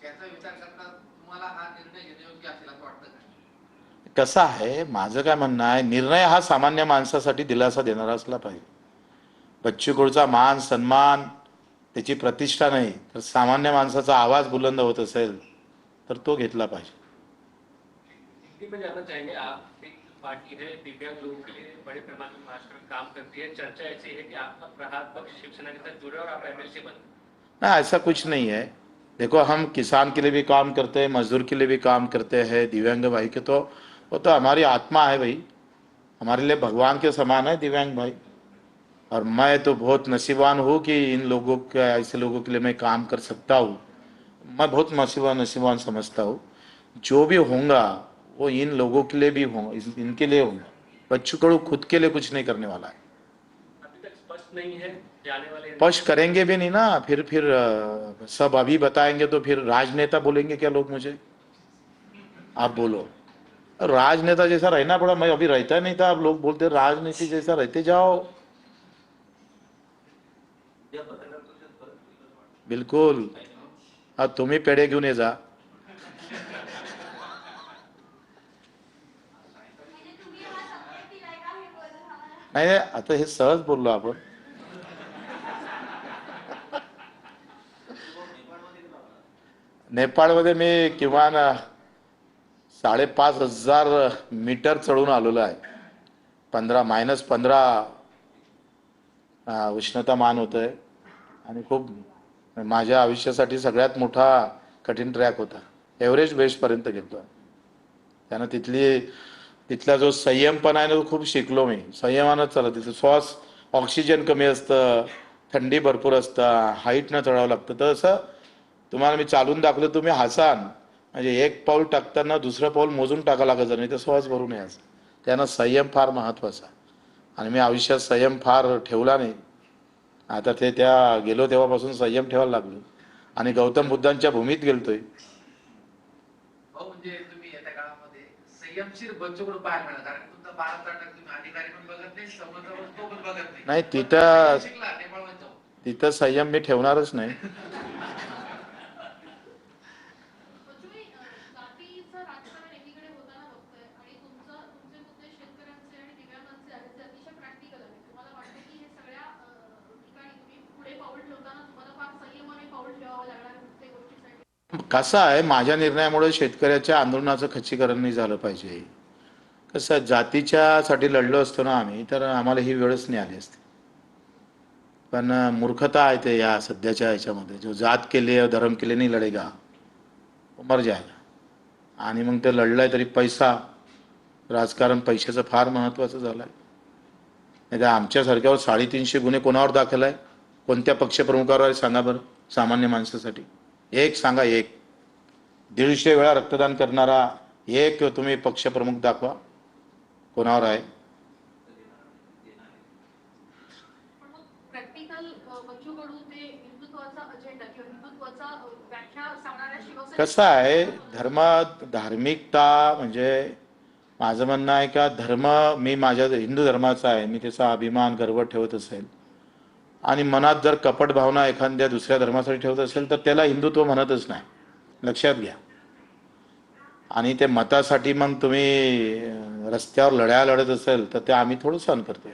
याचा विचार करता तुम्हाला हा निर्णय घेणे योग्य असेल असं वाटतं का? कसं आहे, माझं काय म्हणणं आहे, निर्णय हा सामान्य माणसासाठी दिलासा देणारा असला पाहिजे. बच्चू कडूचा मान सन्मान, त्याची प्रतिष्ठा नाही तर सामान्य माणसाचा आवाज बुलंद होत असेल तर तो घेतला पाहिजे. हिंदी में जानना चाहेंगे, आप एक पार्टी है दिव्यांग लोगों के लिए बड़े पैमाने पर महाराष्ट्र में काम करती है, चर्चा ऐसी है कि आपका प्रहार पक्ष शिवसेना के साथ जुड़े और आप एमएलसी बने। ना, ऐसा कुछ नहीं है। देखो, हम किसान के लिए भी काम करते हैं, मजदूर के लिए भी काम करते हैं, दिव्यांग भाई के तो वो तो हमारी आत्मा है भाई, हमारे लिए भगवान के समान है दिव्यांग भाई। और मैं तो बहुत नसीबान हूँ कि इन लोगों के, ऐसे लोगों के लिए मैं काम कर सकता हूँ। मैं बहुत नसीबान नसीबान समझता हूँ। जो भी होगा वो इन लोगों के लिए भी होगा, इनके लिए होगा। बच्चू कडू खुद के लिए कुछ नहीं करने वाला है। अभी तक स्पष्ट नहीं है जाने वाले, स्पष्ट करेंगे भी नहीं ना, फिर सब अभी बताएंगे तो फिर राजनेता बोलेंगे क्या लोग मुझे? आप बोलो, राजनेता जैसा रहना पड़ा, मैं अभी रहता नहीं था, अब लोग बोलते राजनीति जैसा रहते जाओ। बिल्कुल, अब तुम्ही पेढे घेऊन ये जा. नाही नाही, आता हे सहज बोललो आपण. नेपाळमध्ये मी किमान 5,500 मीटर चढून आलेलो आहे. -15 उष्णता मान होत आहे आणि खूप माझ्या आयुष्यासाठी सगळ्यात मोठा कठीण ट्रॅक होता. एव्हरेस्ट बेस पर्यंत गेलो. त्यानं तिथला जो संयमपणा आहे ना, तो खूप शिकलो मी. संयमानं चालत, तिथं श्वास, ऑक्सिजन कमी असतं, थंडी भरपूर असतं, हाईटनं चढावं लागतं. तर असं तुम्हाला मी चालून दाखवलं, तुम्ही हसाल. म्हणजे एक पाऊल टाकताना दुसरं पाऊल मोजून टाका लागायचं, नाही तर श्वास भरून यायचं. त्यानं संयम फार महत्त्वाचा. आणि मी आयुष्यात संयम फार ठेवला नाही. आता त्या गेलो तेव्हापासून संयम ठेवायला लागलो आणि गौतम बुद्धांच्या भूमीत गेलतोय. हो, म्हणजे तुम्ही येत्या काळामध्ये संयमशीर बच्चू कडू पाहायला मिळणार, कारण तुमचा 12 तुम्ही अधिकारी पण बघत नाही, समोरचा तो पण बघत नाही. नाही, संयम शिकला नेपाळमध्ये जाऊन. तिथं संयम मी ठेवणारच नाही. कसं आहे, माझ्या निर्णयामुळे शेतकऱ्याच्या आंदोलनाचं खच्चीकरण नाही झालं पाहिजे. कसं जातीच्या साठी लढलो असतो ना आम्ही, तर आम्हाला ही वेळच नाही आली असती. पण मूर्खता आहे ते या सध्याच्या ह्याच्यामध्ये, जो जात के लिए धर्म के लिए नहीं लढेगा वो मर जाएगा. आणि मग ते लढलंय तरी पैसा, राजकारण पैशाचं फार महत्त्वाचं झालं आहे. नाही तर आमच्यासारख्यावर 350 गुन्हे कोणावर दाखल आहे? कोणत्या पक्षप्रमुखावर आहे सांगा बरं, सामान्य माणसासाठी एक सांगा. 150 वेळा रक्तदान करणारा एक तुम्ही पक्षप्रमुख दाखवा, कोणावर आहे? कसं आहे, धार्मिकता म्हणजे माझं म्हणणं आहे का, धर्म, मी माझ्या हिंदू धर्माचा आहे, मी त्याचा अभिमान गर्व ठेवत असेल. आणि मनात जर कपट भावना एखाद्या दुसऱ्या धर्मासाठी ठेवत असेल तर त्याला हिंदुत्व म्हणतच नाही, लक्षात घ्या. आणि ते मतासाठी मग तुम्ही रस्त्यावर लढ्या लढत असेल तर ते आम्ही थोडं सहन करतोय.